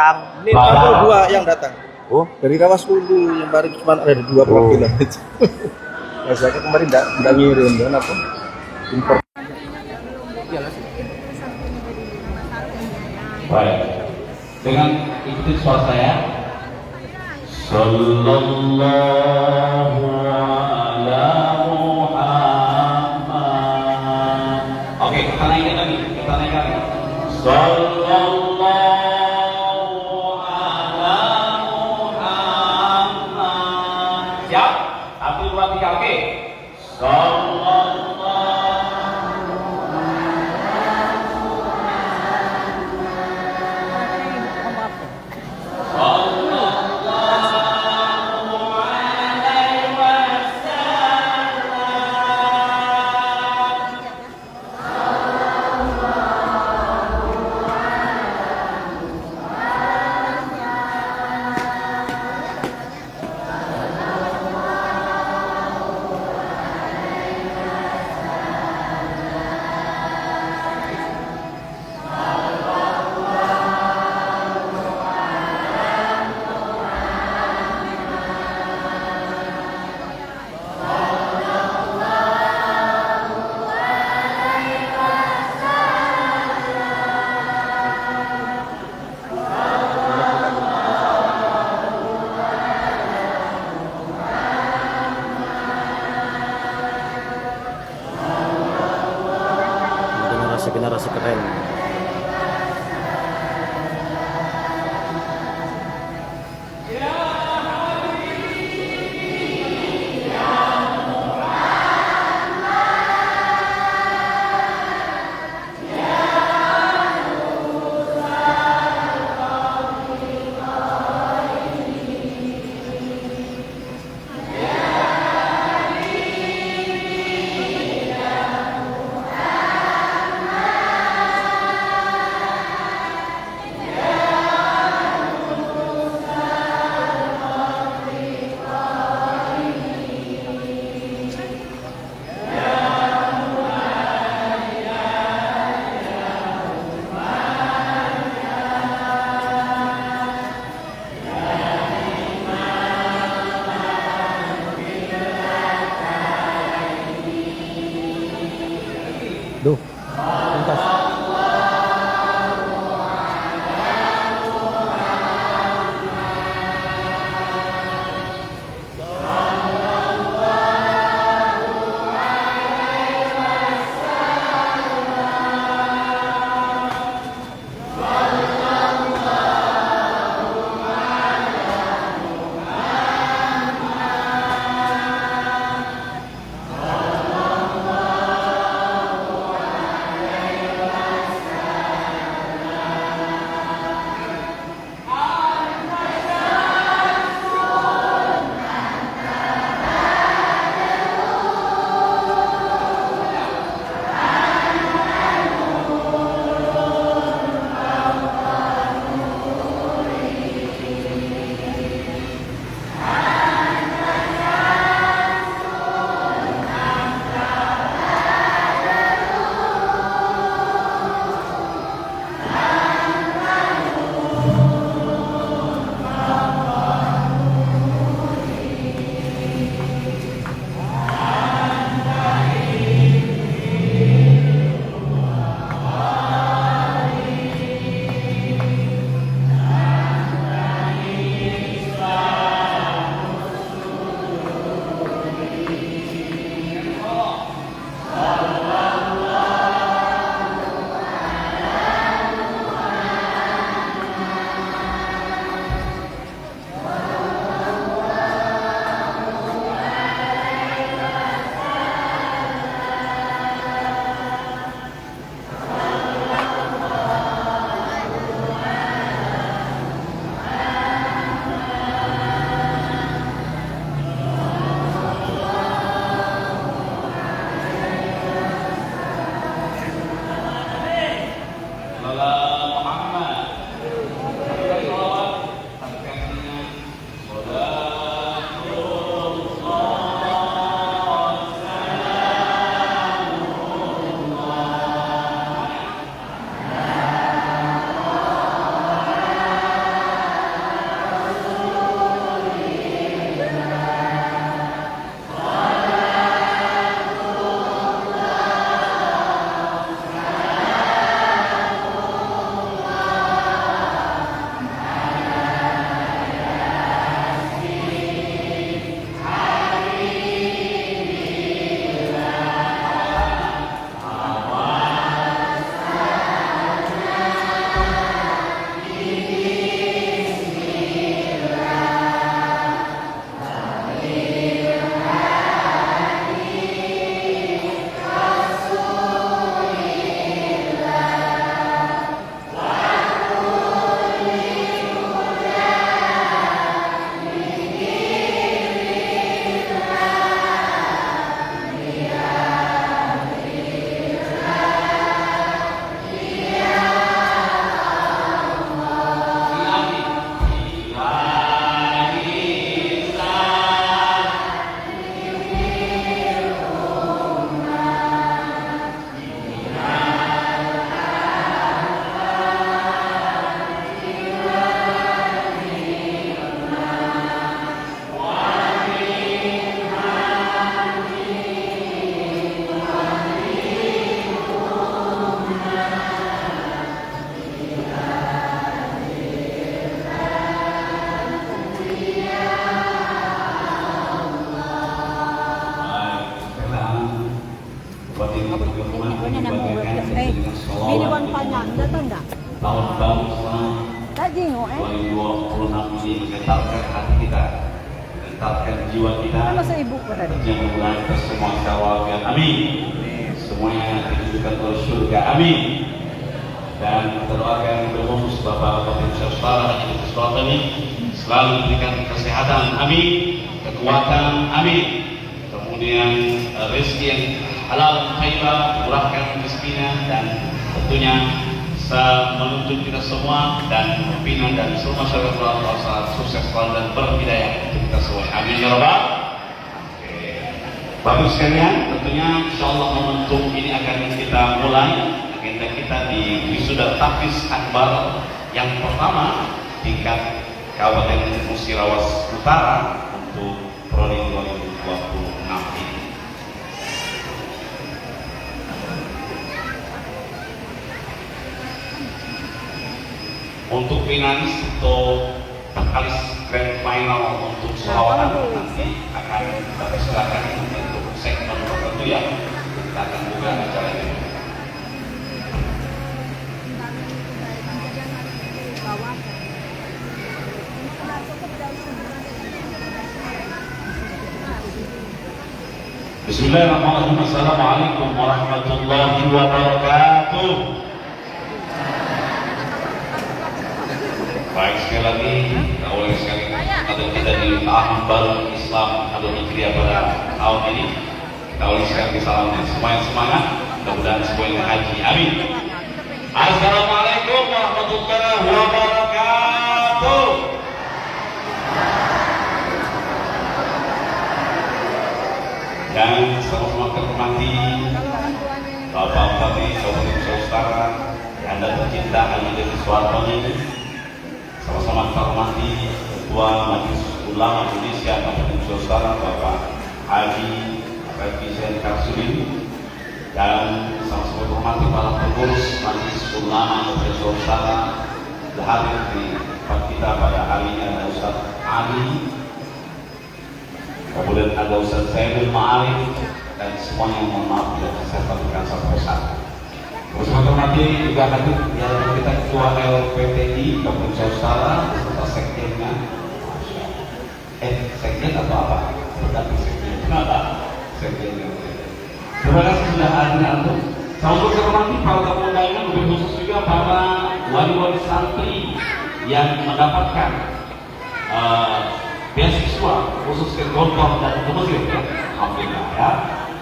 orang. Ini baru 2 yang datang. Oh, Dari Rawas Hulu yang baru cuma ada 2 perwakilan. Nah, saya kemarin enggak ngirim kenapa? Impor. Baik. Dengan ikuti suara saya. Sallallahu ala Muhammad. Oke, kita naikkan lagi. Sallallahu ala Muhammad. Siap? 1, 2, 3, oke. Sallallahu. 2026 ini menggetarkan hati kita, menggetarkan jiwa kita. Yang mulai kita semua kawalkan, amin. Semuanya ditujukan ke surga, amin. Dan kita doakan berfokus Bapak Saudara Haji Sultan ini selalu diberikan kesehatan, amin, kekuatan, amin. Kemudian rezeki yang halal, khairah, murahkan rezekinya, dan tentunya menuntut kita semua dan pimpinan dan seluruh masyarakat Allah sukses selalu dan berhidayah untuk kita semua, amin ya rabbal. Bapak sekalian, tentunya insyaallah momentum ini akan kita mulai agenda kita di wisuda tahfiz akbar yang pertama tingkat Kabupaten Musirawas Utara untuk prodi 2026 ini. Untuk finalis atau finalis grand final untuk selawatan nanti akan kita persilakan untuk segmen tertentu ya, kita akan buka acara ini. Bismillahirrahmanirrahim. Assalamualaikum warahmatullahi wabarakatuh. Baik, sekali lagi awal sekali ada kita di tahun baru Islam atau Hijriah pada tahun ini. Kita awal sekali salamnya semuanya semangat, mudah-mudahan semuanya haji, amin. Assalamualaikum warahmatullahi wabarakatuh. Dan sama-sama terhormati Bapak-bapak di Kabupaten Saudara yang Anda tercinta Haji Dede Suwarto ini, sama-sama terhormati Ketua Majelis Ulama Indonesia Kabupaten Saudara Bapak Haji Refki Zain Karsudin, dan sama-sama terhormati para pengurus Majelis Ulama Kabupaten Saudara hadir di tempat kita pada hari ini. Ada Ustaz Ali, kemudian ada Ustaz Zainul Ma'arif, dan semuanya mohon maaf bila saya sampaikan satu persatu. Bersama terhormati juga hadir yang kita Ketua LPTI Kabupaten Saudara beserta sekjennya. Sekjen atau apa? Berarti sekjen. Kenapa? Sekjennya. Terima kasih sudah hadir antum. Sama-sama terhormati para tamu undangan, lebih khusus juga para wali-wali santri yang mendapatkan beasiswa khusus ke Gontor dan ke Mesir, ya, alhamdulillah ya.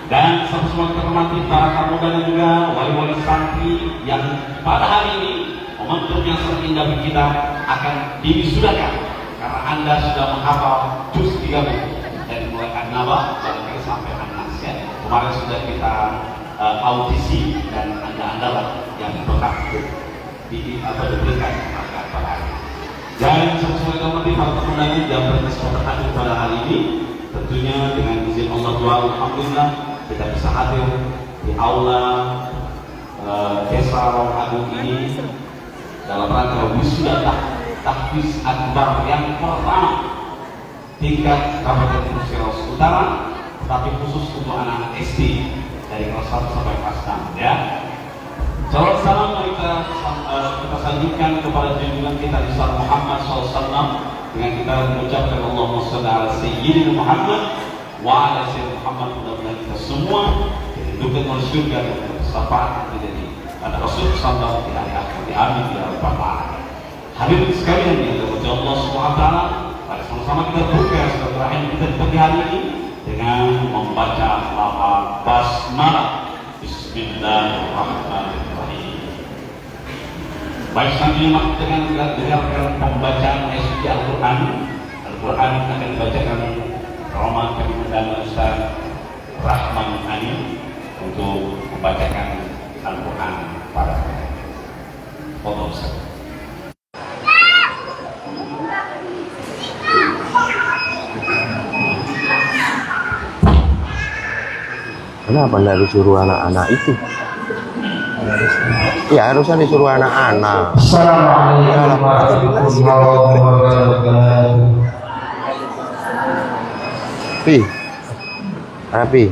Dan sama-sama terhormati para tamu dan juga wali-wali santri yang pada hari ini momentum yang sangat indah bagi kita akan diwisudakan karena Anda sudah menghafal juz 3 dari mulai An-Naba barangkali sampai An-Nas ya. Kemarin sudah kita audisi dan Anda lah yang berhak diberikan pada hari ini. Dan sesuai dengan para pemenang yang berkesempatan hadir pada hari ini, tentunya dengan izin Allah Tuhan, alhamdulillah kita bisa hadir di aula Desa Rawahagung ini dalam rangka wisuda tahfiz akbar yang pertama tingkat Kabupaten Musirawas Utara, tapi khusus untuk anak-anak SD dari kelas 1 sampai kelas 6 ya. Salam salam kita sanjungkan kepada junjungan kita Islam Muhammad SAW dengan kita mengucapkan Allahumma shalli ala sayyidina Muhammad wa ala sayyidina Muhammad. Mudah-mudahan kita semua dihidupkan oleh surga dan bersyafaat menjadi pada Rasul sallallahu di hari akhir. Amin ya rabbal alamin. Hadirin sekalian yang dirahmati Allah Subhanahu wa taala, mari sama-sama kita buka silaturahim kita di pagi hari ini dengan membaca lafaz basmalah. Bismillahirrahmanirrahim. Baik, sambil dengan dengarkan pembacaan ayat Al-Quran. Al-Quran akan dibacakan Roman dan Ustaz Rahman Ani untuk membacakan Al-Quran pada foto Ustaz. Kenapa tidak disuruh anak-anak itu? Ya harusnya disuruh anak-anak. Assalamualaikum warahmatullahi wabarakatuh. Tapi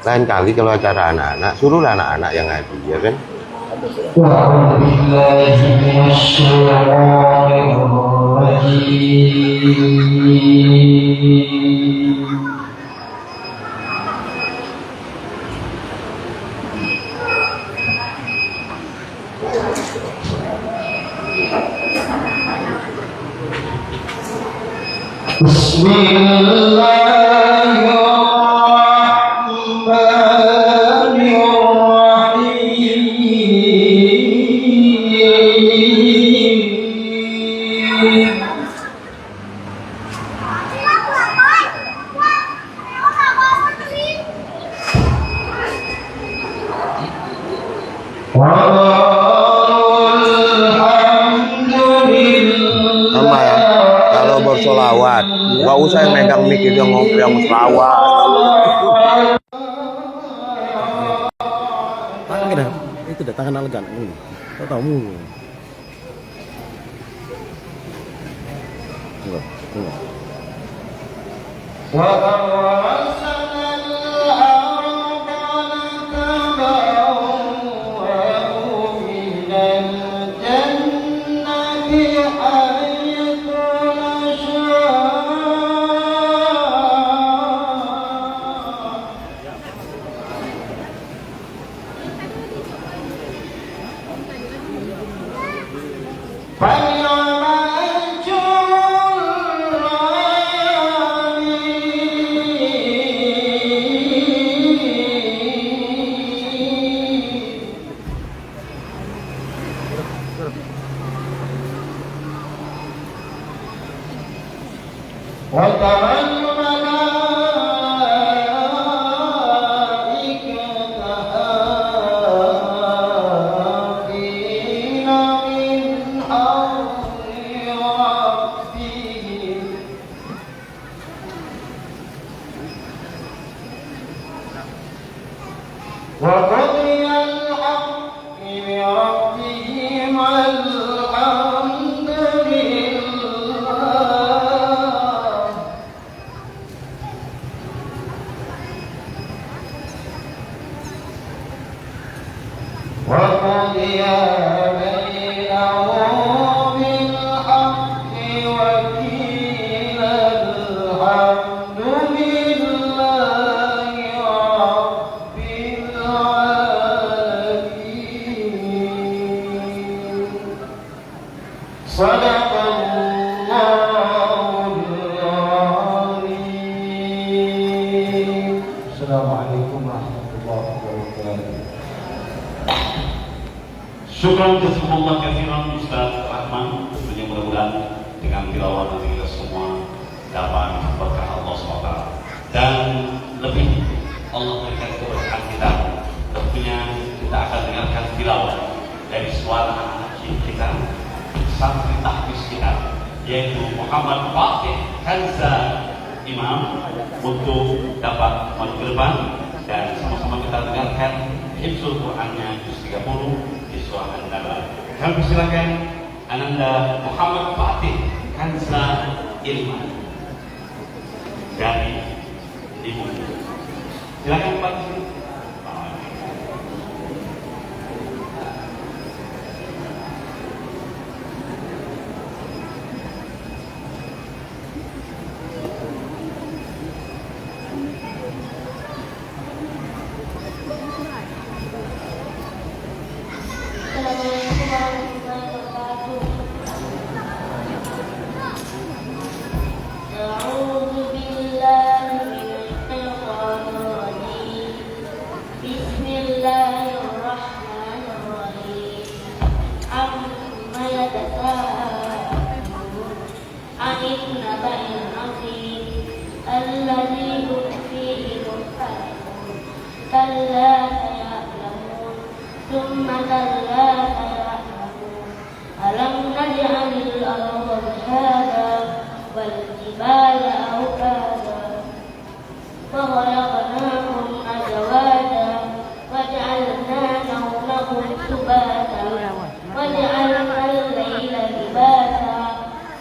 lain kali kalau acara anak-anak, suruhlah anak-anak yang ngaji, ya kan? Wa'udzubillahi minasyaitonir Bismillahirrahmanirrahim. Sama ya, kalau bersolawat nggak usah yang megang mic itu yang selawat. Tangan kita, itu dah tangan elegan. Tahu tahu. Tengok. وقضي الحق بربهم الحمد لله. وقضي بينهم بالحق وقيل الحمد لله رب العالمين. صدق الله العظيم. السلام عليكم ورحمة الله وبركاته. Syukran jazakumullah katsiran Ustaz Rahman. Tentunya mudah-mudahan dengan tilawah nanti kita semua dapat berkah Allah SWT. Dan lebih Allah berikan keberkahan kita. Tentunya kita akan dengarkan tilawah dari suara anak-anak kita, santri tahfiz kita, yaitu Muhammad Fatih Kanza Imam, untuk dapat maju ke depan dan sama-sama kita dengarkan hifzul Qur'annya juz 30 di surah An-Naba. Kami persilakan Ananda Muhammad Fatih Kanza Ilman dari Ibu. Silakan Pak. أعوذ بالله من الشيطان الرجيم. بسم الله الرحمن الرحيم. عما يتساءلون عن النبأ العظيم الذي هم فيه مختلفون. كلا سيعلمون ثم كلا سيعلمون. ألم نجعل الأرض مهادا والجبال أوتادا وخلقناكم أزواجا وجعلنا نومكم سباتا وجعلنا الليل لباسا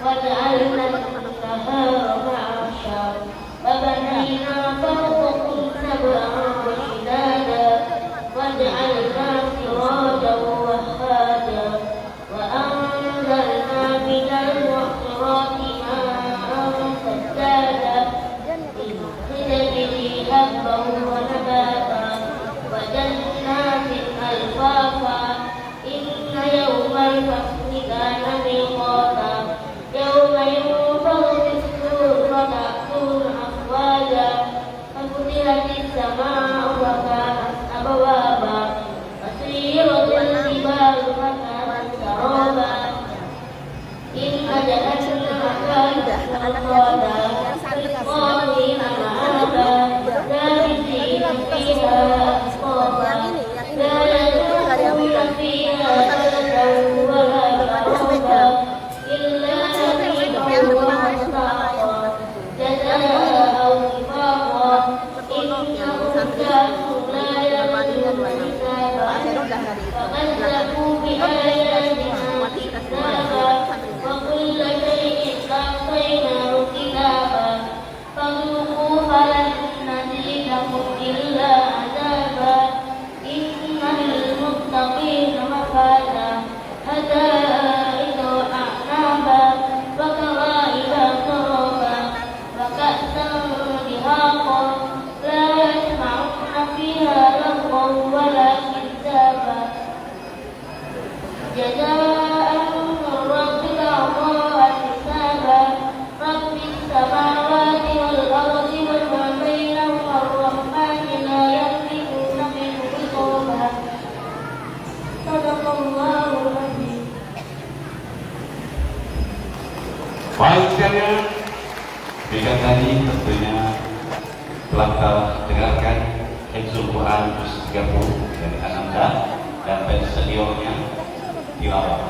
وجعلنا النهار معاشا وبنينا فوقكم سبعا شدادا وجعلنا سراجا وهاجا وأنزلنا من Baik sekalian, jika tadi tentunya telah kita dengarkan Hifzul Quran juz 30 dari Ananda dan seniornya tilawah.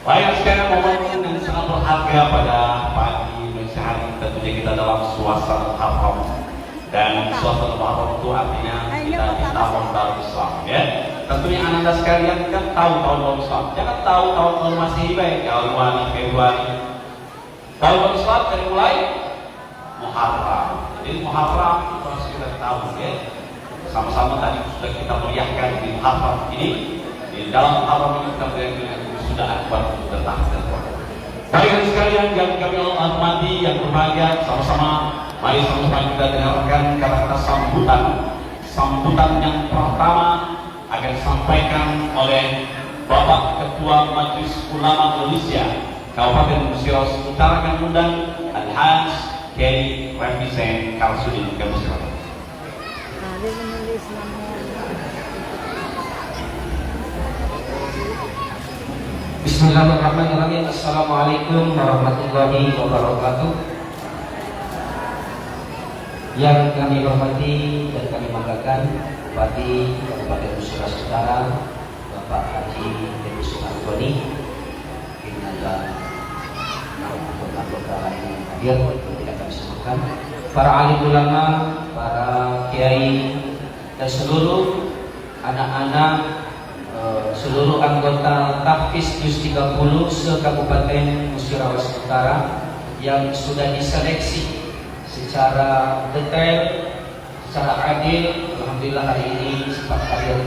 Baik sekalian, momen yang sangat berharga pada pagi Indonesia hari ini tentunya kita dalam suasana haram, dan suasana haram itu artinya kita di tahun baru Islam, ya. Tentunya Ananda sekalian kan tahu tahun baru Islam, jangan tahu tahun baru Masehi baik, Januari, Februari. Tahun baru Islam dari mulai Muharram. Jadi Muharram itu harus kita tahu, ya. Sama-sama tadi sudah kita meriahkan di Muharram ini. Di dalam Muharram ini kita meriahkan sudah akbar tentang baik sekalian yang kami hormati, yang berbahagia, sama-sama mari sama-sama kita dengarkan kata-kata sambutan yang pertama akan disampaikan oleh Bapak Ketua Majelis Ulama Indonesia Kabupaten Mesir Utara, kami undang Al-Haj Kiai Refisen Karsudin. Kami silakan. Bismillahirrahmanirrahim. Assalamualaikum warahmatullahi wabarakatuh. Yang kami hormati dan kami banggakan Bupati Kabupaten Mesir Utara Bapak Haji Dewi Sunartoni, ada anggota lain yang hadir yang tidak kami sebutkan, para alim ulama, para kiai, dan seluruh anak-anak, seluruh anggota Tahfiz Juz 30 se-Kabupaten Musirawas Utara yang sudah diseleksi secara detail, secara adil. Alhamdulillah hari ini sempat hadir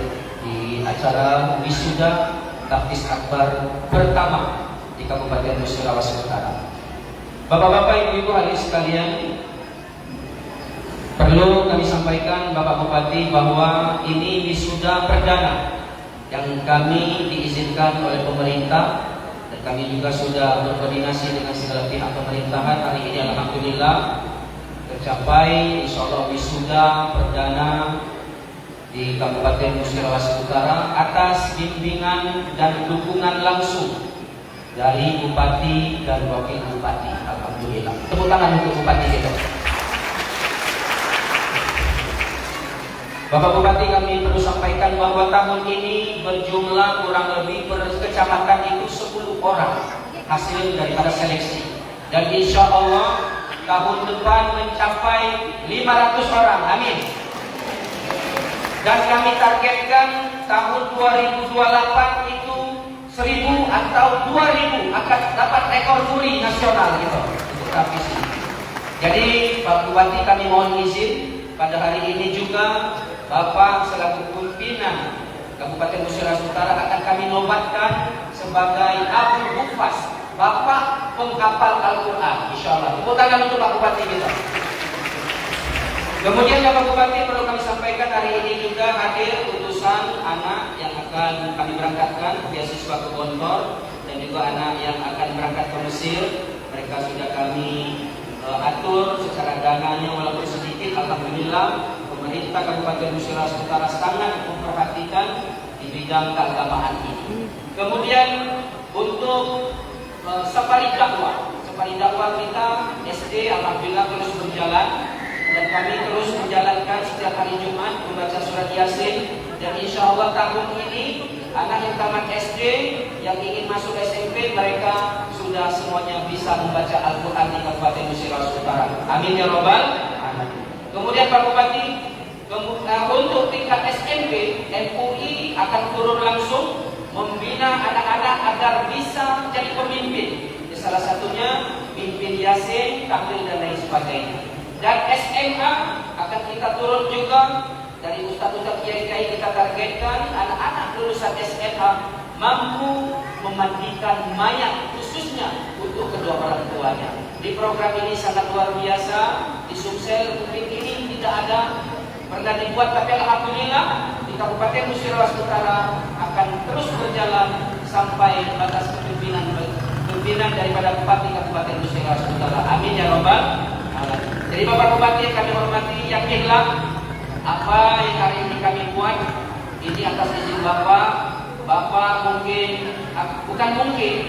di acara wisuda Tahfiz Akbar pertama di Kabupaten Musirawas Utara. Bapak-bapak, ibu-ibu hadirin sekalian, perlu kami sampaikan Bapak Bupati bahwa ini wisuda perdana yang kami diizinkan oleh pemerintah, dan kami juga sudah berkoordinasi dengan segala pihak pemerintahan. Hari ini alhamdulillah tercapai, insyaallah wisuda perdana di Kabupaten Musirawas Utara atas bimbingan dan dukungan langsung dari Bupati dan Wakil Bupati. Alhamdulillah. Tepuk tangan untuk Bupati kita. Bapak Bupati, kami perlu sampaikan bahwa tahun ini berjumlah kurang lebih per kecamatan itu 10 orang hasil daripada seleksi, dan insya Allah tahun depan mencapai 500 orang. Amin. Dan kami targetkan tahun 2028 itu 1000 atau 2000 akan dapat rekor muri nasional gitu untuk Tahfiz ini. Jadi Pak Bupati, kami mohon izin pada hari ini juga Bapak selaku pimpinan Kabupaten Musirawas Utara akan kami nobatkan sebagai Abu Hufaz, Bapak penghafal Al-Quran, insyaallah. Tepuk tangan untuk Pak Bupati kita. Kemudian Bapak Bupati, perlu kami sampaikan hari ini juga hadir utusan anak yang akan kami berangkatkan beasiswa ke Gontor, dan juga anak yang akan berangkat ke Mesir. Mereka sudah kami atur secara dananya walaupun sedikit. Alhamdulillah pemerintah Kabupaten Musirawas Utara sangat memperhatikan di bidang keagamaan ini. Kemudian untuk safari dakwah kita SD alhamdulillah terus berjalan, dan kami terus menjalankan setiap hari Jumat membaca surat Yasin. Dan insya Allah tahun ini anak yang tamat SD yang ingin masuk SMP mereka sudah semuanya bisa membaca Al-Quran di Kabupaten Musirawas Utara. Amin ya robbal alamin. Kemudian Pak Bupati, untuk tingkat SMP, MUI akan turun langsung membina anak-anak agar bisa jadi pemimpin. Salah satunya pimpin Yasin, tahlil dan lain sebagainya. Dan SMA akan kita turun juga dari ustaz-ustaz kiai-kiai, kita targetkan anak-anak lulusan SMA mampu memandikan mayat khususnya untuk kedua orang tuanya. Di program ini sangat luar biasa. Di Sumsel mungkin ini tidak ada pernah dibuat, tapi alhamdulillah di Kabupaten Musirawas Utara akan terus berjalan sampai batas pimpinan daripada Bupati Kabupaten Musirawas Utara. Amin ya robbal alamin. Jadi Bapak Bupati yang kami hormati, yakinlah apa yang hari ini kami buat ini atas izin Bapak mungkin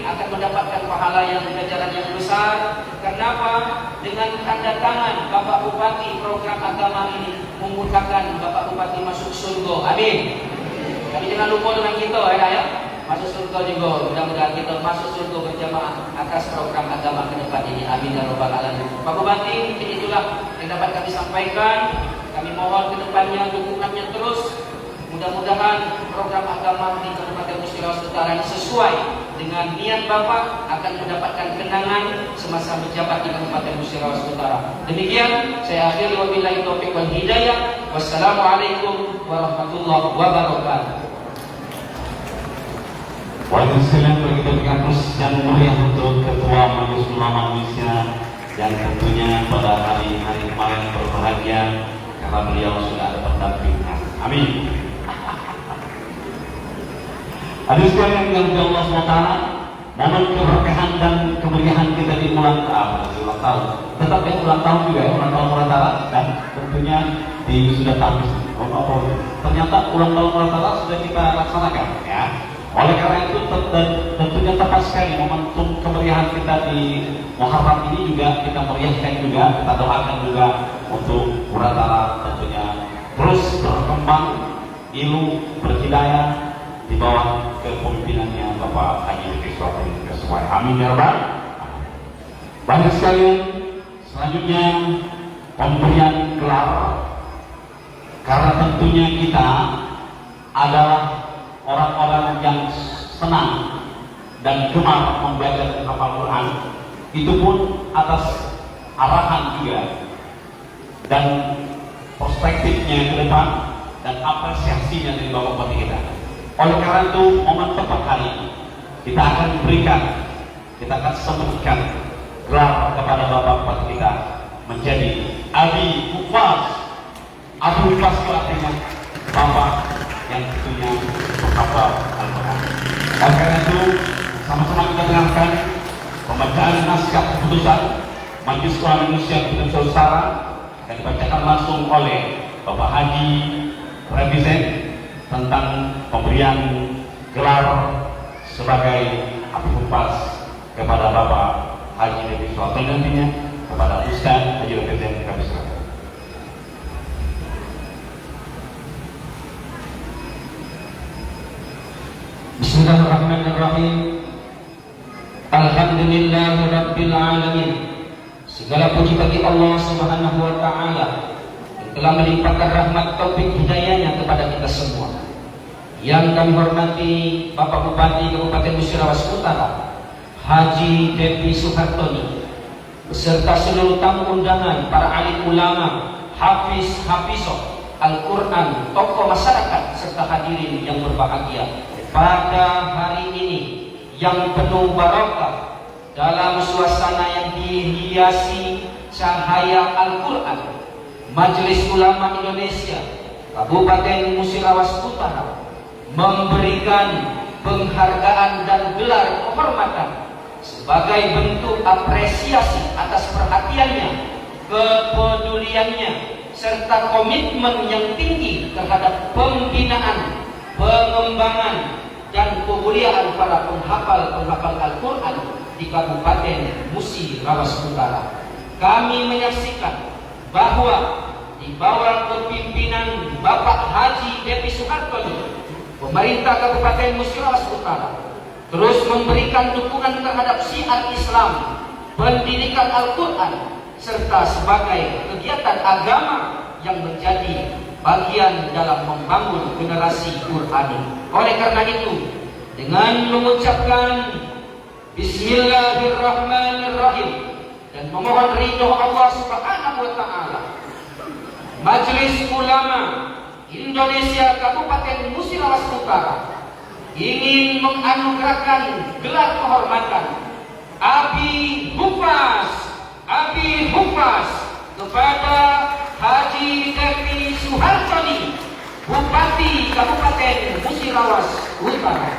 akan mendapatkan pahala yang ganjaran yang besar. Kenapa? Dengan tanda tangan Bapak Bupati, program agama ini memudahkan Bapak Bupati masuk surga. Amin. Kami jangan lupa dengan kita ya. Masuk surga juga. Mudah-mudahan kita masuk surga berjamaah atas program agama ke depan ini. Amin ya robbal alamin. Pak Bupati, mungkin itulah yang dapat kami sampaikan. Kami mohon ke depannya dukungannya terus. Mudah-mudahan program agama di Kabupaten Musirawas Utara ini sesuai dengan niat Bapak akan mendapatkan kenangan semasa menjabat di Kabupaten Musirawas Utara. Demikian saya akhiri, wabillahi taufiq wal hidayah. Wassalamualaikum warahmatullahi wabarakatuh. Waalaikumsalam warahmatullahi wabarakatuh. Yang mulia untuk Ketua Majelis Ulama Indonesia yang tentunya pada hari-hari kemarin berbahagia karena beliau sudah ada pendampingnya. Amin. Hadirin sekalian yang dimuliakan Allah SWT, momen keberkahan dan kemeriahan kita di ulang tahun. Tetap ulang tahun juga ya, ulang tahun Muratara, dan tentunya di sudah habis. Ternyata ulang tahun Muratara sudah kita laksanakan ya. Oleh karena itu tentunya tepat sekali momentum kemeriahan kita di Muharram ini juga kita meriahkan juga, kita doakan juga untuk Muratara tentunya terus berkembang, ilu berhidayah di bawah kepemimpinannya Bapak Haji Ridwan Kesuai. Amin ya rabbal alamin. Banyak sekali selanjutnya pemberian gelar, karena tentunya kita adalah orang-orang yang senang dan gemar membaca dan hafal Quran. Itu pun atas arahan juga dan perspektifnya ke depan dan apresiasinya dari Bapak Bupati kita. Oleh karena itu, momen tepat hari ini kita akan berikan, kita akan sebutkan gelar kepada Bapak Bupati kita menjadi Abi Hufaz. Abi Hufaz itu artinya Bapak yang tentunya menghafal Al-Quran. Oleh karena itu, sama-sama kita dengarkan pembacaan naskah keputusan Majelis Ulama Indonesia Kabupaten Utara yang dibacakan langsung oleh Bapak Haji Presiden tentang pemberian gelar sebagai Abi Hufaz kepada Bapak Haji Ridwan dan nantinya kepada Ustaz Haji Presiden kami silakan. Bismillahirrahmanirrahim. Alhamdulillahirabbil alamin. Segala puji bagi Allah Subhanahu wa taala yang telah melimpahkan rahmat taufik hidayahnya kepada kita semua. Yang kami hormati Bapak Bupati Kabupaten Musirawas Utara Haji Devi Suhartoni beserta seluruh tamu undangan, para alim ulama, hafizah Al-Quran, tokoh masyarakat serta hadirin yang berbahagia pada hari ini yang penuh barakah dalam suasana yang dihiasi cahaya Al-Quran. Majelis Ulama Indonesia Kabupaten Musirawas Utara memberikan penghargaan dan gelar kehormatan sebagai bentuk apresiasi atas perhatiannya, kepeduliannya, serta komitmen yang tinggi terhadap pembinaan, pengembangan, dan kemuliaan para penghafal Al-Quran di Kabupaten Musi Rawas Utara. Kami menyaksikan bahwa di bawah kepimpinan Bapak Haji Devi Suharto, pemerintah Kabupaten Musi Rawas Utara terus memberikan dukungan terhadap syiar Islam, pendidikan Al-Quran, serta sebagai kegiatan agama yang menjadi bagian dalam membangun generasi Qurani. Oleh karena itu, dengan mengucapkan Bismillahirrahmanirrahim dan memohon ridho Allah Subhanahu wa Ta'ala, Majelis Ulama Indonesia Kabupaten Musi Rawas Utara ingin menganugerahkan gelar kehormatan Abi Hufaz kepada Haji Devi Suhartoni, Bupati Kabupaten Musi Rawas Utara.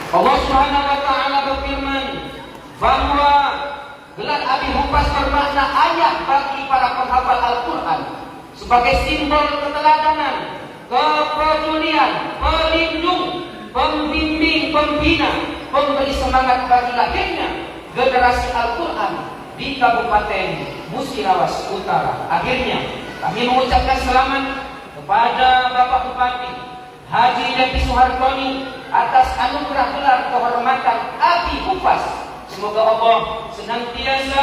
Allah Subhanahu wa Ta'ala berfirman bahwa gelar Abi Hufaz bermakna ayah bagi para penghafal Al-Quran sebagai simbol keteladanan, kepedulian, pelindung, pembimbing, pembina, memberi semangat bagi lahirnya generasi Al-Quran di Kabupaten Musi Rawas Utara. Akhirnya kami mengucapkan selamat kepada Bapak Bupati Haji Devi Suhartoni atas anugerah gelar kehormatan Abi Hufaz. Semoga Allah senantiasa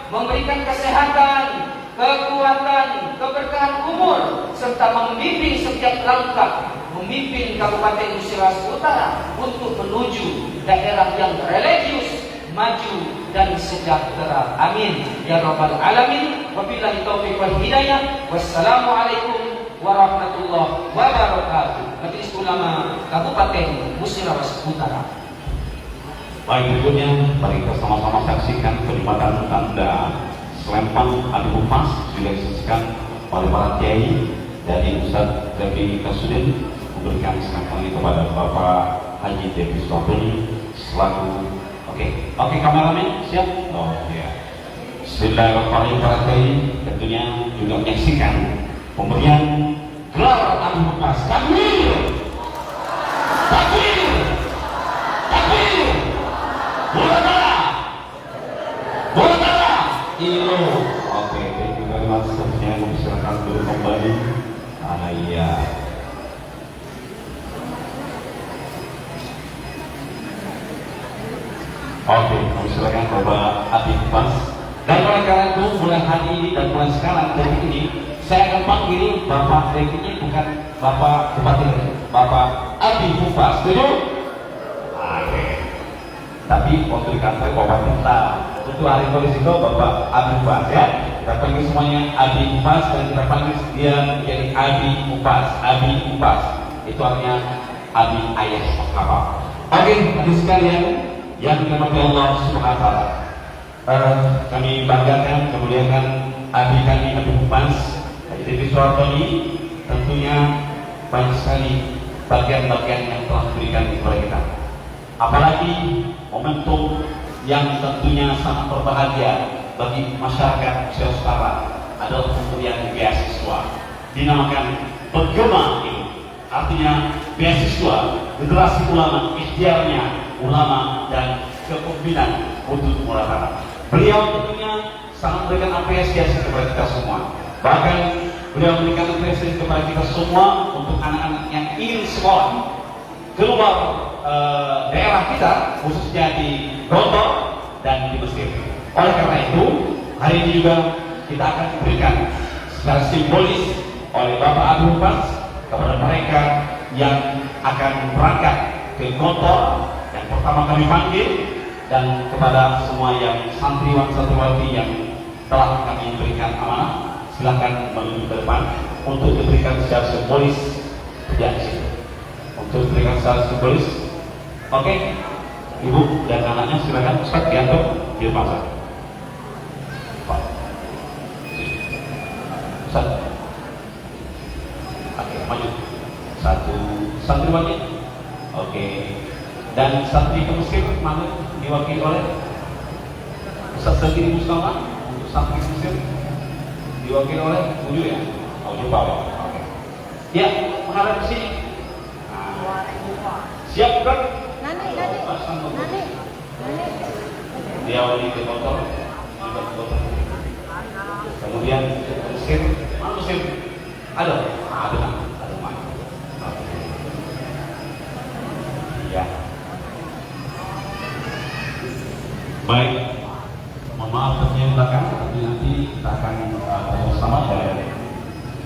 memberikan kesehatan, kekuatan, keberkahan umur, serta membimbing setiap langkah memimpin Kabupaten Musi Rawas Utara untuk menuju daerah yang religius, maju dan sejahtera. Amin ya rabbal alamin. Wabillahi taufiq wal hidayah. Wassalamualaikum warahmatullahi wabarakatuh. Majelis Ulama Kabupaten Musi Rawas Utara. Baik, berikutnya mari kita sama-sama saksikan kenikmatan tanda selempang Abi Hufaz juga disaksikan oleh para kiai dari Ustaz Devi Kasudin, memberikan selempang ini kepada Bapak Haji Devi Suhartoni selaku Oke, kameramen siap? Oh ya. Bismillahirrahmanirrahim. Tentunya juga menyaksikan pemberian gelar Abi Hufaz. Takbir! Takbir! Takbir! Bola darah! Bola darah! Ilo. Oke, thank you very much. Seterusnya kami silakan dulu kembali. Iya. Oke, kami silakan Bapak Abi Hufaz. Dan oleh karena itu mulai hari ini dan mulai sekarang dari ini saya akan panggil Bapak ini bukan Bapak Bupati, Bapak Abi Hufaz. Setuju? Oke. Tapi waktu di kantor Bapak minta untuk hari polisi itu Bapak Abi Hufaz ya. Kita panggil semuanya Abi Hufaz dan kita panggil dia menjadi Abi Hufaz. Abi Hufaz itu artinya Abi ayah apa? Oke, adik sekalian yang dirahmati Allah Subhanahu wa Ta'ala, kami banggakan kemuliaan Abi kami Abi Hufaz Haji Devi Suhartoni. Tentunya banyak sekali bagian-bagian yang telah diberikan kepada kita, apalagi momentum yang tentunya sangat berbahagia bagi masyarakat Nusantara adalah pemberian beasiswa dinamakan Bergema ini, artinya beasiswa generasi ulama, ikhtiarnya ulama dan kepemimpinan untuk Muratara. Beliau tentunya sangat memberikan apresiasi kepada kita semua. Bahkan beliau memberikan apresiasi kepada kita semua untuk anak-anak yang ingin sekolah keluar daerah kita, khususnya di Gontor dan di Mesir. Oleh karena itu, hari ini juga kita akan diberikan secara simbolis oleh Bapak Abi Hufaz kepada mereka yang akan berangkat ke Gontor yang pertama kami panggil, dan kepada semua yang santriwan-santriwati yang telah kami berikan amanah, silakan menuju ke depan untuk diberikan secara simbolis di situ. Untuk diberikan secara simbolis. Oke, Ibu dan anaknya silakan Ustaz diantar di depan saya. Ustaz. Oke, maju. Satu santriwati. Oke. Dan santri ke Mesir mana diwakili oleh Ustaz Zakiri Mustafa. Untuk santri ke Mesir diwakili oleh Uju ya. Uju Pak. Oke. Ya, menghadap ke sini. Siap kan? Nanti. Dia beli ke motor, kemudian mesin, mana mesin? Ada, ya. Baik, mohon maaf terjadi belakang, tapi nanti kita akan bersama dan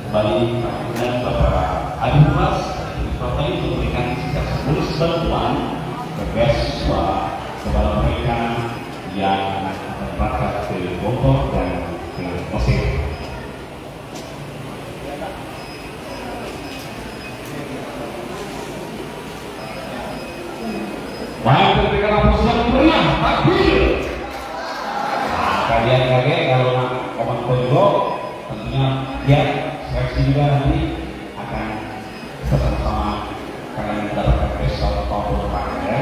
kembali dengan Bapak Adi Mas Bapak ini memberikan secara semulus bantuan ke beasiswa kepada mereka yang berangkat ke Bogor dan ke Mesir. Baik, ketika kamu sudah meriah, takbir. Kalian kaget kalau Oman Kongo, tentunya ya seleksi juga nanti akan bersama-sama kalian mendapatkan besok tahun depan ya.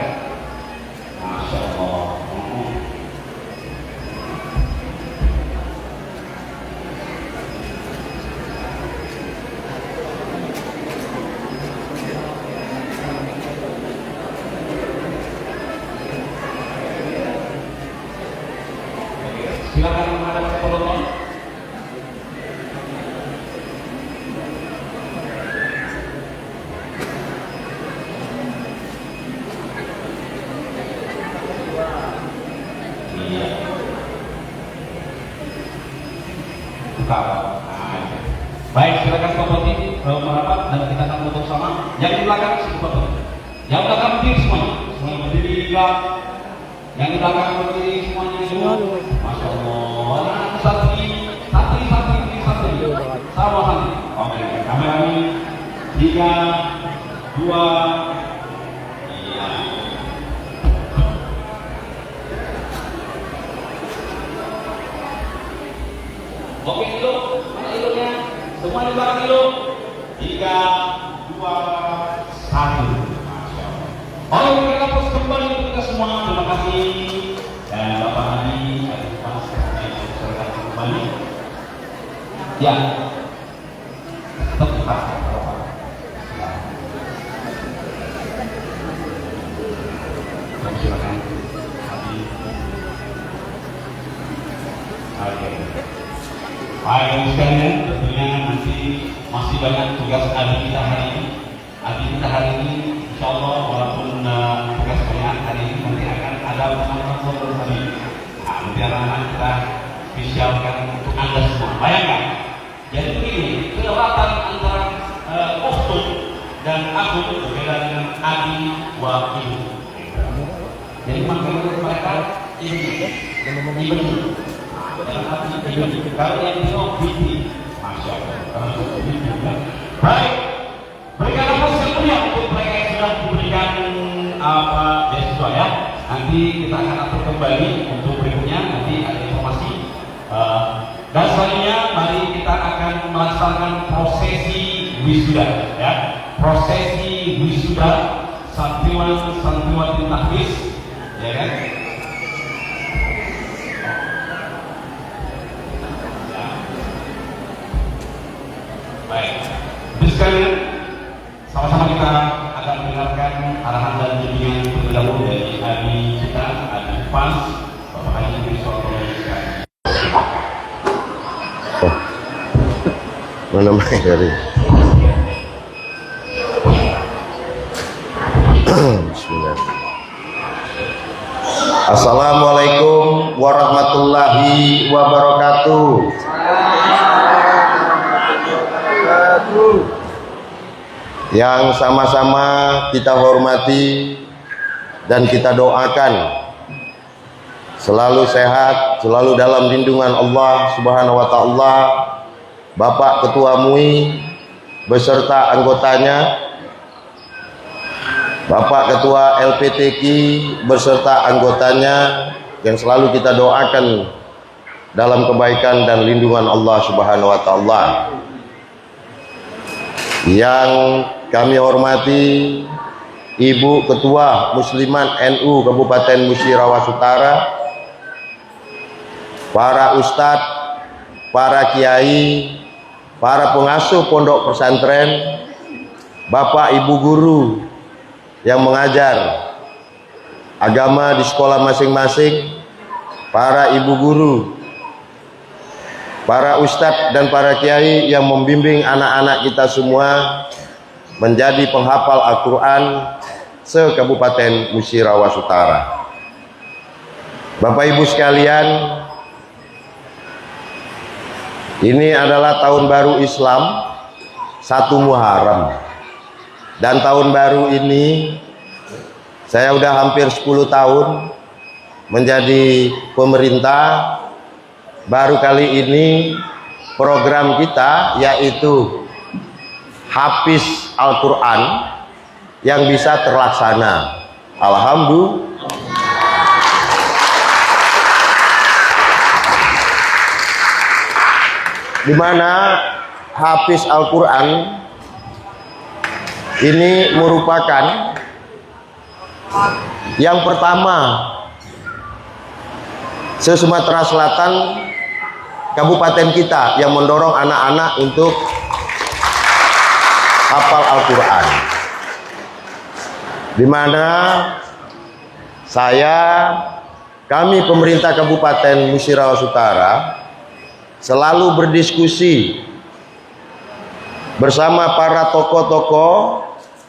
Masya Allah. Silakan menghadap ke penonton. Iya. Buka. Baik, silakan Bapak ini merapat dan kita akan foto sama. Yang di belakang sini Bapak. Yang belakang berdiri semuanya. Semuanya berdiri tegak. Yang di belakang berdiri semuanya semua. Masya Allah. Santri. Sama santri. Oke, kamera ini 3, 2. Iya. Oke, dulu. Mana ilunya? Semua di belakang dulu. 3, 2, 1. Masya Allah. Oke, kita terus kembali untuk kita semua. Terima kasih. Dan Bapak Adi, Mas, serta kembali. Ya, tetap silakan. Oke. Baik sekalian, tentunya nanti masih banyak tugas Adi kita hari ini. Adi kita hari ini, insya Allah walaupun tugas banyak hari ini nanti akan ada teman-teman tadi. Nanti anak-anak kita spesialkan untuk Anda semua. Bayangkan. Jadi begini, kelewatan antara Oktum dan Agung berbeda dengan Adi wa Ibu. Jadi makanya mereka ini dalam arti ini kalau yang ini Bibi, Masya Allah. Baik, berikan aplaus yang meriah untuk mereka yang sudah diberikan beasiswa ya. Nanti kita akan atur kembali untuk berikutnya. Nanti ada informasi. Dan selanjutnya mari kita akan melaksanakan prosesi wisuda ya. Prosesi wisuda santriwan-santriwati tahfiz ya kan. Baik. Terus sekalian sama-sama kita akan mendengarkan arahan dan bimbingan terlebih dahulu dari Adi kita, Adi Fans, Bapak Haji Biswaro sekalian. Mana main dari Bismillah. Assalamualaikum warahmatullahi wabarakatuh. Yang sama-sama kita hormati dan kita doakan selalu sehat, selalu dalam lindungan Allah Subhanahu wa taala. Bapak Ketua MUI beserta anggotanya, Bapak Ketua LPTQ beserta anggotanya yang selalu kita doakan dalam kebaikan dan lindungan Allah Subhanahu wa taala. Yang kami hormati Ibu Ketua Muslimat NU Kabupaten Musyirawat Utara, para ustadz, para kiai, para pengasuh pondok pesantren, bapak ibu guru yang mengajar, agama di sekolah masing-masing, para ibu guru, para ustadz dan para kiai yang membimbing anak-anak kita semua menjadi penghafal Al-Quran se-Kabupaten Musirawas Utara. Bapak Ibu sekalian, ini adalah tahun baru Islam 1 Muharram, dan tahun baru ini saya udah hampir 10 tahun menjadi pemerintah. Baru kali ini program kita yaitu Hafiz Al-Quran yang bisa terlaksana. Alhamdulillah. Di mana Hafiz Al-Quran ini merupakan yang pertama se-Sumatera Selatan, kabupaten kita yang mendorong anak-anak untuk hafal Al-Quran. Di mana kami pemerintah Kabupaten Musirawas Utara selalu berdiskusi bersama para tokoh-tokoh,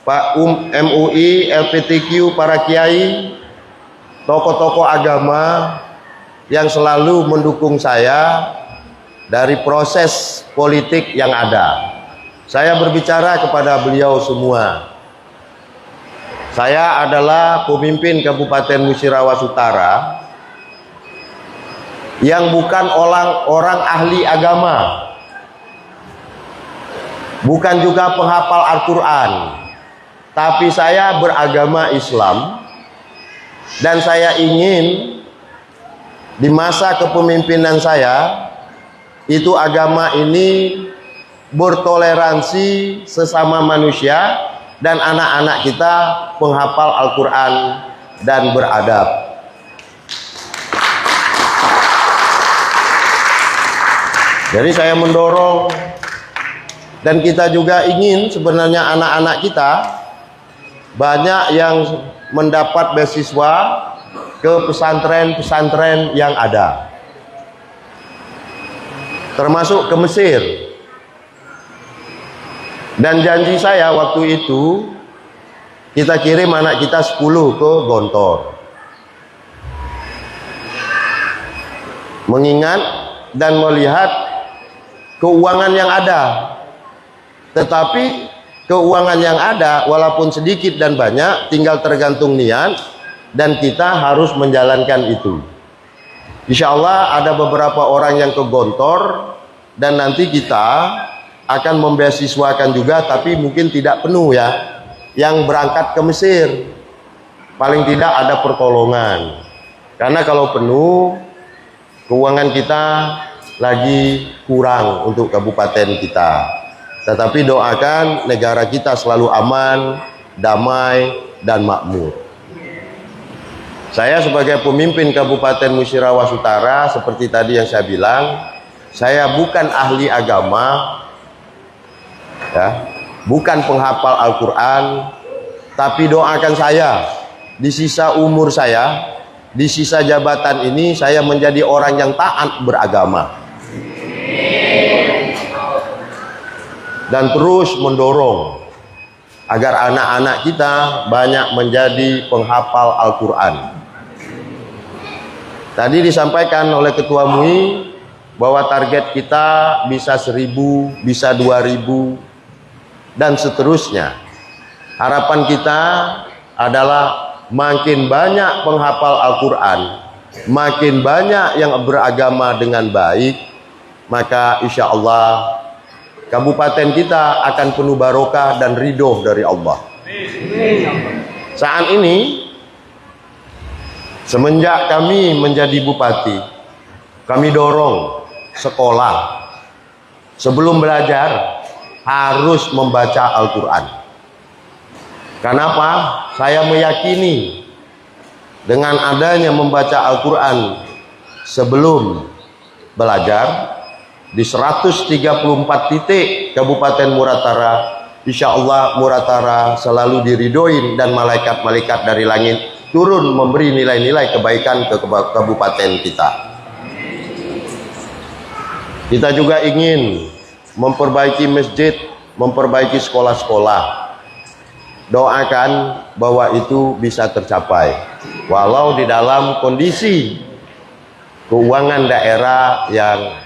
Pak MUI, LPTQ, para kiai, tokoh-tokoh agama yang selalu mendukung saya dari proses politik yang ada. Saya berbicara kepada beliau semua. Saya adalah pemimpin Kabupaten Musirawas Utara yang bukan orang ahli agama, bukan juga penghafal Al-Quran, tapi saya beragama Islam, dan saya ingin di masa kepemimpinan saya itu agama ini bertoleransi sesama manusia, dan anak-anak kita penghafal Al-Quran dan beradab. Jadi saya mendorong, dan kita juga ingin sebenarnya anak-anak kita banyak yang mendapat beasiswa ke pesantren-pesantren yang ada, termasuk ke Mesir. Dan janji saya waktu itu, kita kirim anak kita 10 ke Gontor. Mengingat dan melihat keuangan yang ada. Tetapi keuangan yang ada walaupun sedikit dan banyak tinggal tergantung niat, dan kita harus menjalankan itu. Insya Allah ada beberapa orang yang ke Gontor, dan nanti kita akan membeasiswakan juga, tapi mungkin tidak penuh ya, yang berangkat ke Mesir. Paling tidak ada pertolongan, karena kalau penuh keuangan kita lagi kurang untuk kabupaten kita. Tetapi doakan negara kita selalu aman, damai, dan makmur. Saya sebagai pemimpin Kabupaten Musirawas Utara, seperti tadi yang saya bilang, saya bukan ahli agama, ya, bukan penghafal Al-Quran, tapi doakan saya di sisa umur saya, di sisa jabatan ini, saya menjadi orang yang taat beragama dan terus mendorong agar anak-anak kita banyak menjadi penghafal Al-Quran. Tadi disampaikan oleh Ketua MUI bahwa target kita bisa 1000, bisa 2000, dan seterusnya. Harapan kita adalah makin banyak penghafal Al-Quran, makin banyak yang beragama dengan baik, maka insya Allah kabupaten kita akan penuh barokah dan ridho dari Allah. Saat ini, semenjak kami menjadi bupati, kami dorong sekolah sebelum belajar harus membaca Al-Quran. Kenapa? Saya meyakini dengan adanya membaca Al-Quran sebelum belajar di 134 titik Kabupaten Muratara, insya Allah Muratara selalu diridoin, dan malaikat-malaikat dari langit turun memberi nilai-nilai kebaikan ke kabupaten kita. Kita juga ingin memperbaiki masjid, memperbaiki sekolah-sekolah. Doakan bahwa itu bisa tercapai. Walau di dalam kondisi keuangan daerah yang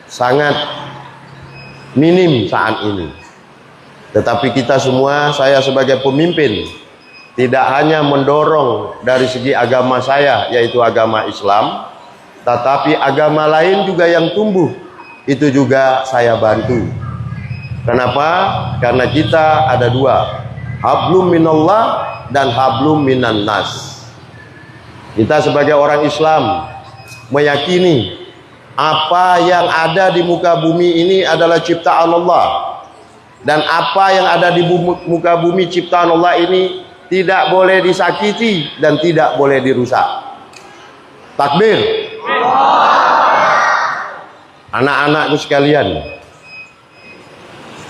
sangat minim saat ini. Tetapi kita semua, saya sebagai pemimpin, tidak hanya mendorong dari segi agama saya, yaitu agama Islam, tetapi agama lain juga yang tumbuh, itu juga saya bantu. Kenapa? Karena kita ada dua, hablum minallah dan hablum minan nas. Kita sebagai orang Islam meyakini apa yang ada di muka bumi ini adalah ciptaan Allah, dan apa yang ada di muka bumi ciptaan Allah ini tidak boleh disakiti dan tidak boleh dirusak. Takbir. Anak-anakku sekalian,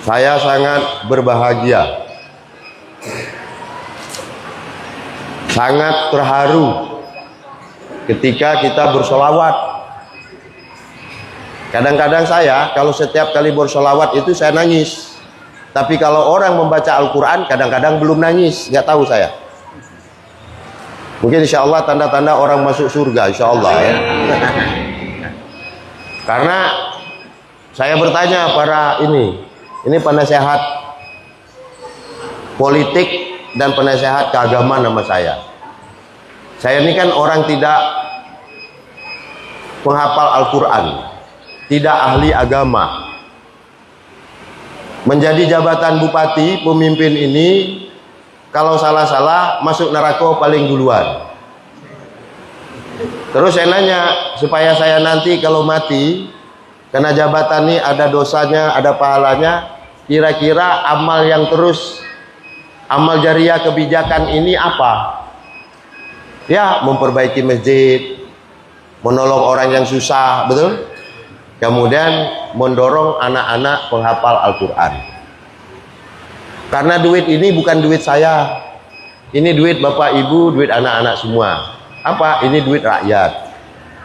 saya sangat berbahagia, sangat terharu ketika kita bersolawat. Kadang-kadang saya kalau setiap kali bersolawat itu saya nangis. Tapi kalau orang membaca Al-Quran kadang-kadang belum nangis, nggak tahu saya. Mungkin insya Allah tanda-tanda orang masuk surga, insya Allah ya. Karena saya bertanya para ini penasehat politik dan penasehat keagamaan nama saya. Saya ini kan orang tidak penghafal Al-Quran, tidak ahli agama. Menjadi jabatan bupati, pemimpin ini, kalau salah-salah masuk neraka paling duluan. Terus saya nanya, supaya saya nanti kalau mati, karena jabatan ini ada dosanya, ada pahalanya, kira-kira amal yang terus, amal jariah kebijakan ini apa? Ya, memperbaiki masjid, menolong orang yang susah, betul? Kemudian mendorong anak-anak penghafal Al-Quran. Karena duit ini bukan duit saya, ini duit bapak ibu, duit anak-anak semua. Apa? Ini duit rakyat,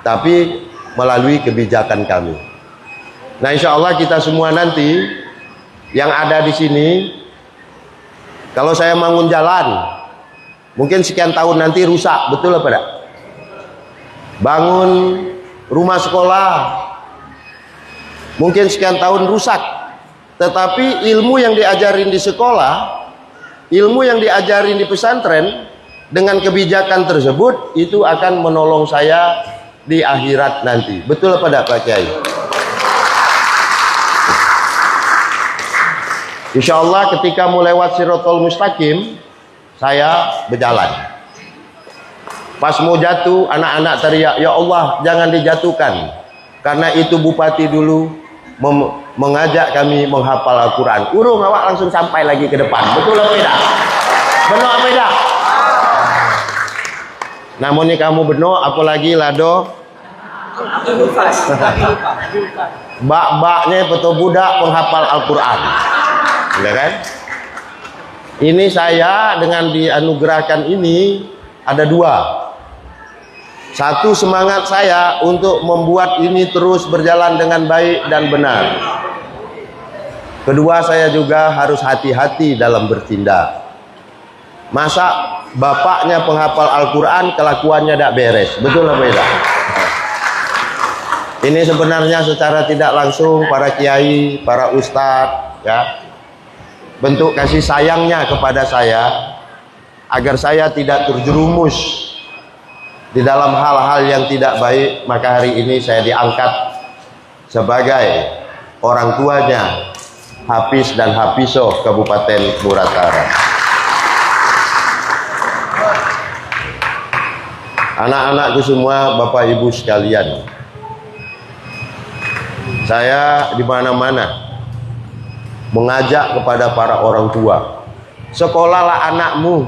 tapi melalui kebijakan kami. Nah, insya Allah kita semua nanti yang ada di sini, kalau saya bangun jalan, mungkin sekian tahun nanti rusak, betul apa tidak? Bangun rumah sekolah, mungkin sekian tahun rusak, tetapi ilmu yang diajarin di sekolah, ilmu yang diajarin di pesantren, dengan kebijakan tersebut itu akan menolong saya di akhirat nanti. Betul apa tidak Pak Kiai? Insya Allah ketika mau lewat Siratul Mustaqim, saya berjalan. Pas mau jatuh, anak-anak teriak, ya Allah jangan dijatuhkan, karena itu bupati dulu mengajak kami menghafal Al-Quran. Urung awak langsung sampai lagi ke depan. Betul apa tidak? Benar apa tidak? Namun ini kamu benar, apalagi lado bak-baknya betul budak penghafal Al-Quran. Ya kan? Ini saya dengan dianugerahkan ini ada dua. Satu, semangat saya untuk membuat ini terus berjalan dengan baik dan benar. Kedua, saya juga harus hati-hati dalam bertindak. Masa bapaknya penghafal Al-Quran kelakuannya tidak beres, betul apa tidak? Ini sebenarnya secara tidak langsung para kiai, para ustadz, ya, bentuk kasih sayangnya kepada saya agar saya tidak terjerumus di dalam hal-hal yang tidak baik. Maka hari ini saya diangkat sebagai orang tuanya Hafiz dan Hafizoh Kabupaten Muratara. Anak-anakku semua, Bapak Ibu sekalian, saya di mana-mana mengajak kepada para orang tua, sekolahlah anakmu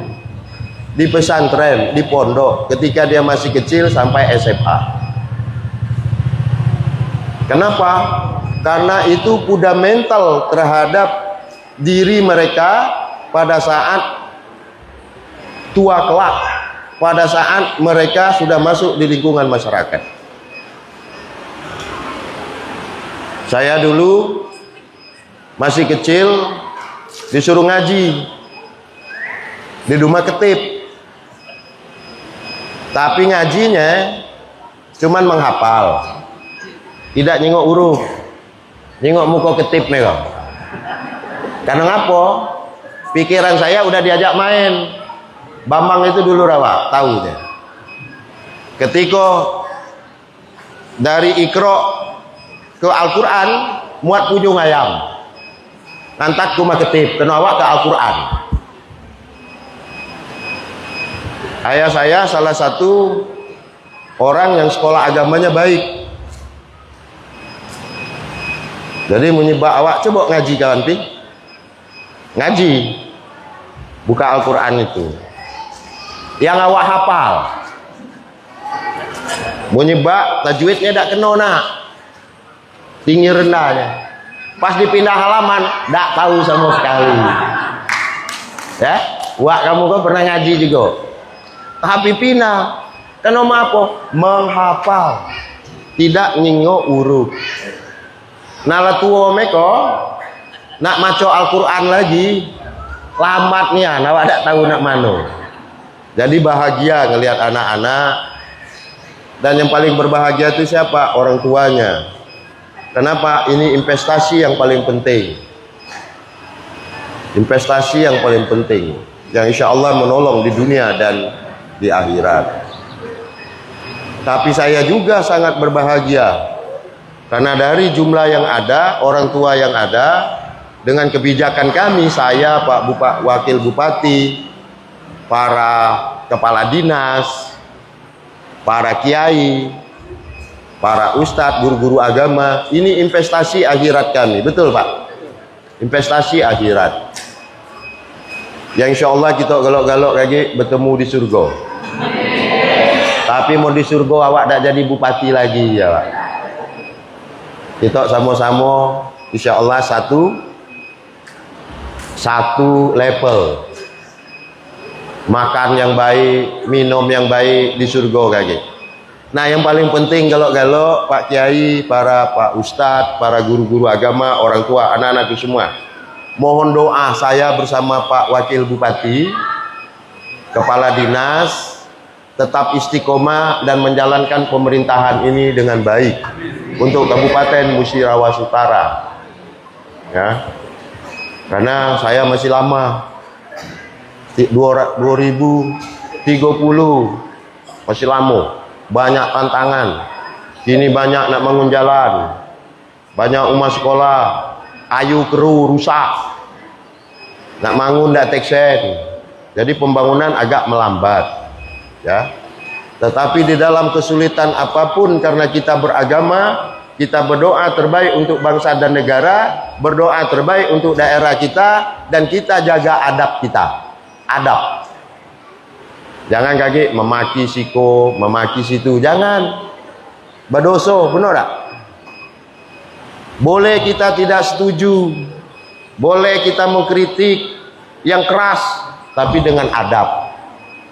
di pesantren, di pondok ketika dia masih kecil sampai SMA. Kenapa? Karena itu fundamental terhadap diri mereka pada saat tua kelak. pada saat mereka sudah masuk di lingkungan masyarakat. Saya dulu masih kecil disuruh ngaji di rumah ketip, tapi ngajinya cuman menghafal, tidak nyengok huruf, nyengok muka ketip nih kok. Karena ngapa? Pikiran saya udah diajak main. Bambang itu dulu rawa, tahu dia. Ketika dari Iqra ke Al-Quran muat pujung ayam, nantak ku ketip, kena awak ke Al-Quran. Ayah saya salah satu orang yang sekolah agamanya baik. Jadi menyebab awak coba ngaji kawan pi. Ngaji. Buka Al-Quran itu. Yang awak hafal. Menyebab tajwidnya tak kena nak. Tinggi rendahnya. Pas dipindah halaman, tak tahu sama sekali. Ya, wak kamu kan pernah ngaji juga. Tapi pindah. Kenapa apa? Menghafal. Tidak nyingok huruf. Nala tua meko nak maco Al-Quran lagi lambat nih ya, awak tak tahu nak mano. Jadi bahagia ngelihat anak-anak, dan yang paling berbahagia itu siapa? Orang tuanya. Kenapa? Ini investasi yang paling penting. Investasi yang paling penting yang insya Allah menolong di dunia dan di akhirat. Tapi saya juga sangat berbahagia karena dari jumlah yang ada, orang tua yang ada, dengan kebijakan kami, saya, Pak Wakil Bupati, para kepala dinas, para kiai, para ustadz, guru-guru agama, ini investasi akhirat kami. Betul Pak? Investasi akhirat. Yang insya Allah kita galok-galok lagi bertemu di surga. Tapi mau di surga awak tak jadi bupati lagi ya Pak. Kita sama-sama insya Allah satu level, makan yang baik, minum yang baik di surga kaki. Nah yang paling penting galok-galok Pak Kiai, para Pak Ustadz, para guru-guru agama, orang tua, anak-anak itu semua, mohon doa saya bersama Pak Wakil Bupati, Kepala Dinas, tetap istiqomah dan menjalankan pemerintahan ini dengan baik untuk Kabupaten Musirawas Utara. Ya, karena saya masih lama, 2030 masih lama, banyak tantangan. Kini banyak nak bangun jalan, banyak umat sekolah, ayu keru rusak, nak bangun dak teksen, jadi pembangunan agak melambat. Ya, tetapi di dalam kesulitan apapun, karena kita beragama, kita berdoa terbaik untuk bangsa dan negara, berdoa terbaik untuk daerah kita, dan kita jaga adab kita. Adab. Jangan kaki memaki siko, memaki situ, jangan. Berdosa, benar tak? Boleh kita tidak setuju, boleh kita mengkritik yang keras, tapi dengan adab.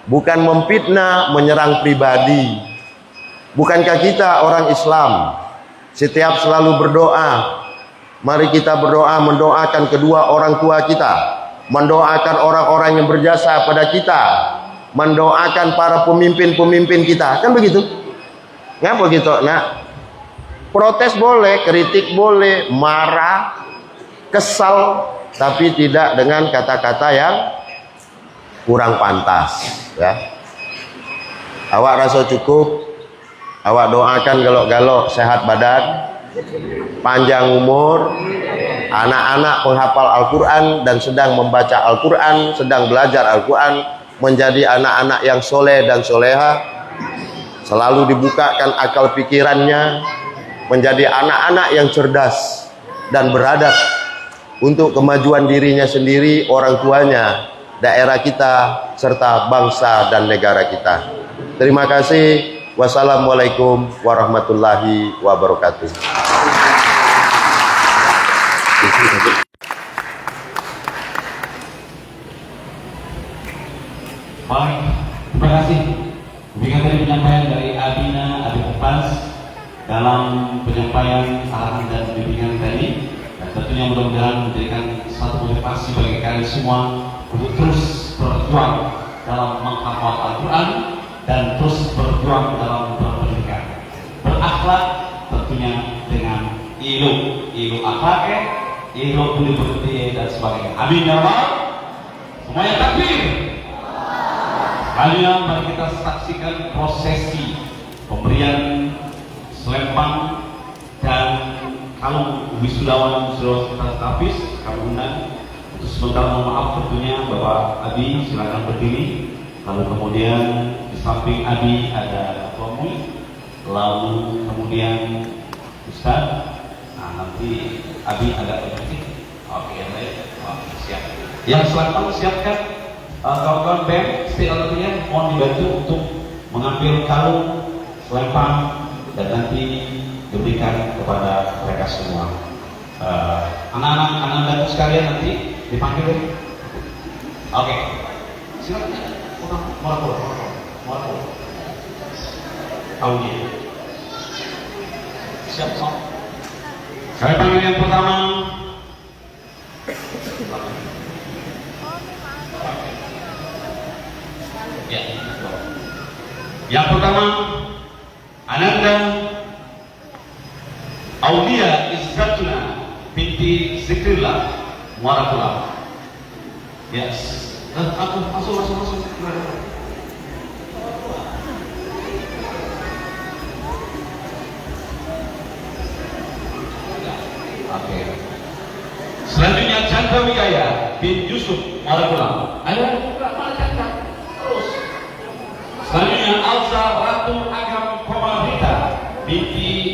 Bukan memfitnah, menyerang pribadi. Bukankah kita orang Islam setiap selalu berdoa? Mari kita berdoa, mendoakan kedua orang tua kita, mendoakan orang-orang yang berjasa pada kita, mendoakan para pemimpin-pemimpin kita. Kan begitu? Ngapa gitu? Nah, protes boleh, kritik boleh, marah, kesal, tapi tidak dengan kata-kata yang kurang pantas. Ya, awak rasa cukup, awak doakan galok-galok sehat badan, panjang umur, anak-anak penghafal Al-Quran dan sedang membaca Al-Quran, sedang belajar Al-Quran, menjadi anak-anak yang soleh dan soleha, selalu dibukakan akal pikirannya, menjadi anak-anak yang cerdas dan beradab untuk kemajuan dirinya sendiri, orang tuanya, daerah kita, serta bangsa dan negara kita. Terima kasih. Wassalamualaikum warahmatullahi wabarakatuh. Baik, terima kasih. Demikian tadi penyampaian dari Abina Abi Kupas dalam penyampaian arahan dan bimbingan tadi, dan tentunya mudah-mudahan menjadikan satu motivasi bagi kalian semua untuk terus berjuang dalam menghafal Al-Quran dan terus berjuang dalam berpendidikan, berakhlak tentunya dengan ilu akhlaknya, ilu budi pekerti dan sebagainya. Amin ya Allah. Semuanya takbir. Sekalian mari kita saksikan prosesi pemberian selempang dan kalung wisudawan kita tapis. Kami undang untuk sementara, mohon maaf tentunya Bapak Abi silakan berdiri. Lalu kemudian di samping Abi ada Ketua MUI, lalu kemudian Ustaz. Nah nanti Abi agak berhenti. Oke, baik. Oke, siap. Yang selempang siapkan. Kawan-kawan BEM, tentunya mohon dibantu untuk mengambil kalung selempang dan nanti diberikan kepada mereka semua. Anak-anak sekalian nanti dipanggil. Oke. Silakan. Mau kalungnya. Siap, Sob. Saya panggil yang pertama. Ya. Yang pertama, Ananda Aulia Izzatuna binti Zikrillah Muarakula. Yes. Masuk. Oke. Selanjutnya Chandra Wijaya bin Yusuf Muarakula. Ayo buka mana Chandra? Terus. Selanjutnya Alza Ratu Agam Komarita binti